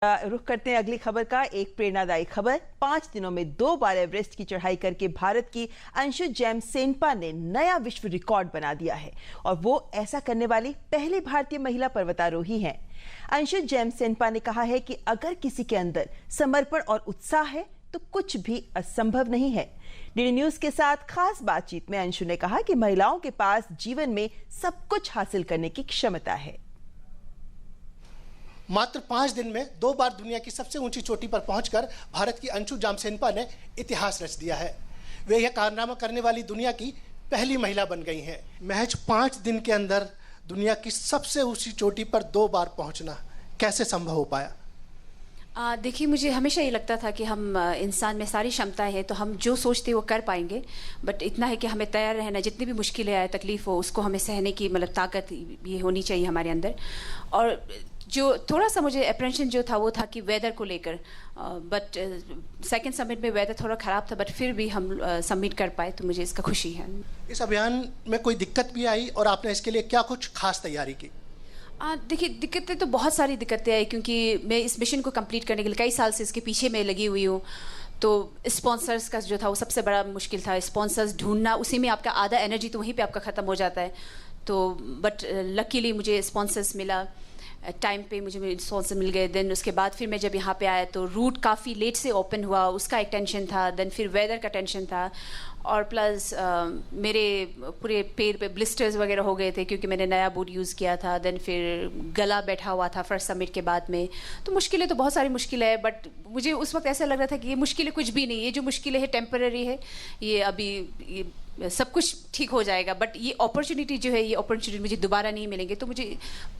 रुख करते हैं अगली खबर का। एक प्रेरणादायी खबर। 5 दिनों में 2 बार एवरेस्ट की चढ़ाई करके भारत की अंशु जैमसेनपा ने नया विश्व रिकॉर्ड बना दिया है और वो ऐसा करने वाली पहली भारतीय महिला पर्वतारोही हैं। अंशु जैमसेनपा ने कहा है कि अगर किसी के अंदर समर्पण और उत्साह है तो कुछ भी असंभव नहीं है। डीडी न्यूज के साथ खास बातचीत में अंशु ने कहा कि महिलाओं के पास जीवन में सब कुछ हासिल करने की क्षमता है। मात्र 5 दिन में 2 बार दुनिया की सबसे ऊंची चोटी पर पहुंचकर भारत की अंशु जैमसेनपा ने इतिहास रच दिया है। वे यह कारनामा करने वाली दुनिया की पहली महिला बन गई हैं। महज 5 दिन के अंदर दुनिया की सबसे ऊंची चोटी पर 2 बार पहुंचना कैसे संभव हो पाया? देखिए, मुझे हमेशा ये लगता था कि हम इंसान में सारी क्षमताएं हैं तो हम जो सोचते वो कर पाएंगे। बट इतना है कि हमें तैयार रहना, जितनी भी मुश्किलें आए, तकलीफ हो, उसको हमें सहने की ताकत ये होनी चाहिए हमारे अंदर। और जो थोड़ा सा मुझे अप्रेंशन जो था वो था कि वेदर को लेकर, बट सेकंड समिट में वेदर थोड़ा ख़राब था, बट फिर भी हम सबमिट कर पाए, तो मुझे इसका खुशी है। इस अभियान में कोई दिक्कत भी आई और आपने इसके लिए क्या कुछ खास तैयारी की? देखिए, दिक्कतें तो बहुत सारी दिक्कतें आई, क्योंकि मैं इस मिशन को कंप्लीट करने के लिए कई साल से इसके पीछे मैं लगी हुई हूँ। तो स्पॉन्सर्स का जो था वो सबसे बड़ा मुश्किल था। स्पॉन्सर्स ढूंढना, उसी में आपका आधा एनर्जी तो वहीं पे आपका ख़त्म हो जाता है। तो बट लकीली मुझे स्पॉन्सर्स मिला, टाइम पे मुझे स्पॉन्सर मिल गए। देन उसके बाद फिर मैं जब यहाँ पे आया तो रूट काफ़ी लेट से ओपन हुआ, उसका एक टेंशन था। देन फिर वेदर का टेंशन था, और प्लस मेरे पूरे पैर पे ब्लिस्टर्स वगैरह हो गए थे क्योंकि मैंने नया बूट यूज़ किया था। देन फिर गला बैठा हुआ था फर्स्ट समिट के बाद में। तो मुश्किलें तो बहुत सारी मुश्किलें हैं, बट मुझे उस वक्त ऐसा लग रहा था कि ये मुश्किलें कुछ भी नहीं, ये जो मुश्किलें हैं टेम्पररी है, ये अभी सब कुछ ठीक हो जाएगा। बट ये अपॉर्चुनिटी जो है, ये अपॉर्चुनिटी मुझे दोबारा नहीं मिलेंगे, तो मुझे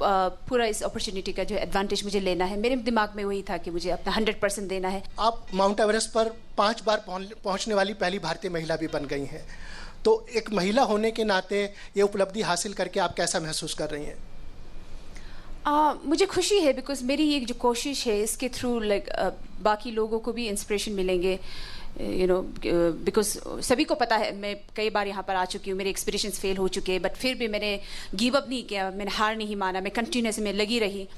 पूरा इस अपॉर्चुनिटी का जो एडवांटेज मुझे लेना है। मेरे दिमाग में वही था कि मुझे अपना 100% देना है। आप माउंट एवरेस्ट पर 5 बार पहुंचने वाली पहली भारतीय महिला भी बन गई हैं, तो एक महिला होने के नाते ये उपलब्धि हासिल करके आप कैसा महसूस कर रही हैं? मुझे खुशी है, बिकॉज मेरी ये जो कोशिश है इसके थ्रू बाकी लोगों को भी इंस्पिरेशन मिलेंगे, बिकॉज सभी को पता है मैं कई बार यहाँ पर आ चुकी हूँ, मेरे एक्सपीडिशंस फेल हो चुके हैं, बट फिर भी मैंने गिव अप नहीं किया, मैंने हार नहीं माना, मैं कंटिन्यूस में लगी रही।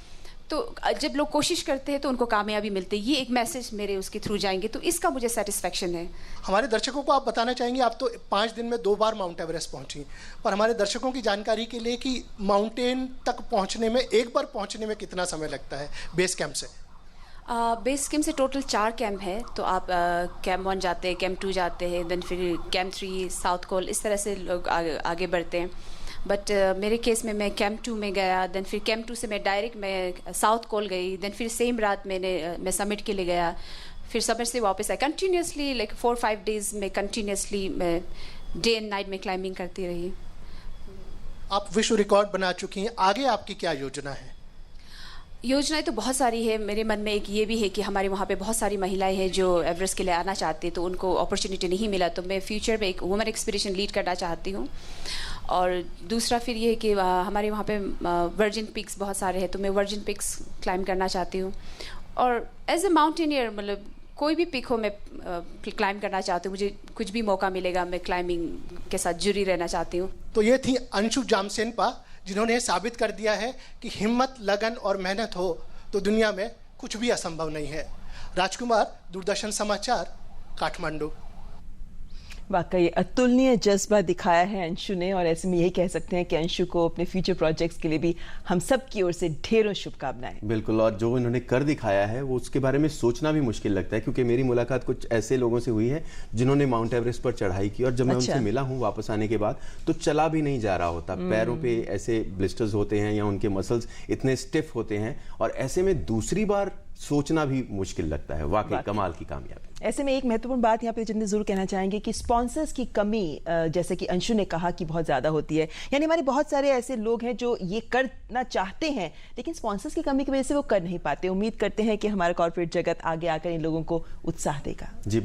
तो जब लोग कोशिश करते हैं तो उनको कामयाबी मिलती है। ये एक मैसेज मेरे उसके थ्रू जाएंगे, तो इसका मुझे सेटिस्फेक्शन है। हमारे दर्शकों को आप बताना चाहेंगे, आप तो 5 दिन में 2 बार माउंट एवरेस्ट पहुंची, पर हमारे दर्शकों की जानकारी के लिए कि माउंटेन तक पहुंचने में, एक बार पहुंचने में कितना समय लगता है बेस कैंप से? बेस कैंप से टोटल 4 कैंप है। तो आप कैंप 1 जाते हैं, कैंप 2 जाते हैं, देन फिर कैंप 3 साउथ कोल, इस तरह से लोग आगे बढ़ते हैं। बट मेरे केस में मैं कैंप 2 में गया, देन फिर कैंप 2 से मैं डायरेक्ट मैं साउथ कोल गई, देन फिर सेम रात मैं समिट के लिए गया, फिर समिट से वापस आया। कंटिन्यूसली 4-5 डेज में कंटिन्यूसली मैं डे एंड नाइट में क्लाइंबिंग करती रही। आप विश्व रिकॉर्ड बना चुकी हैं, आगे आपकी क्या योजना है? योजनाएं तो बहुत सारी है। मेरे मन में एक ये भी है कि हमारे वहाँ पे बहुत सारी महिलाएं हैं जो एवरेस्ट के लिए आना चाहती हैं, तो उनको अपॉर्चुनिटी नहीं मिला, तो मैं फ्यूचर में एक वुमेन एक्सपीडिशन लीड करना चाहती हूँ। और दूसरा फिर ये है कि हमारे वहाँ पे वर्जिन पिक्स बहुत सारे हैं, तो मैं वर्जिन पिक्स क्लाइंब करना चाहती हूँ। और एज ए माउंटेनियर, मतलब कोई भी पिक हो मैं क्लाइंब करना चाहती हूँ। मुझे कुछ भी मौका मिलेगा, मैं क्लाइंबिंग के साथ जुड़ी रहना चाहती हूँ। तो ये थी अंशु जैमसेनपा, जिन्होंने साबित कर दिया है कि हिम्मत, लगन और मेहनत हो तो दुनिया में कुछ भी असंभव नहीं है। राजकुमार, दूरदर्शन समाचार, काठमांडू। वाकई अतुलनीय जज्बा दिखाया है अंशु ने, और ऐसे में यही कह सकते हैं कि अंशु को अपने फ्यूचर प्रोजेक्ट्स के लिए भी हम सब की ओर से ढेरों शुभकामनाएं। बिल्कुल, और जो इन्होंने कर दिखाया है वो उसके बारे में सोचना भी मुश्किल लगता है, क्योंकि मेरी मुलाकात कुछ ऐसे लोगों से हुई है जिन्होंने माउंट एवरेस्ट पर चढ़ाई की, और जब मैं उनसे मिला हूँ वापस आने के बाद, तो चला भी नहीं जा रहा होता, पैरों पे ऐसे ब्लिस्टर्स होते हैं या उनके मसल्स इतने स्टिफ होते हैं, और ऐसे में दूसरी बार सोचना भी मुश्किल लगता है। वाकई कमाल की कामयाबी। ऐसे में एक महत्वपूर्ण बात यहाँ पे जिंदगी जरूर कहना चाहेंगे कि स्पॉन्सर्स की कमी, जैसे कि अंशु ने कहा, कि बहुत ज़्यादा होती है। यानी हमारे बहुत सारे ऐसे लोग हैं जो ये करना चाहते हैं, लेकिन स्पॉन्सर्स की कमी की वजह से वो कर नहीं पाते। उम्मीद करते हैं कि हमारा कॉर्पोरेट जगत आगे आकर इन लोगों को उत्साह देगा। जी।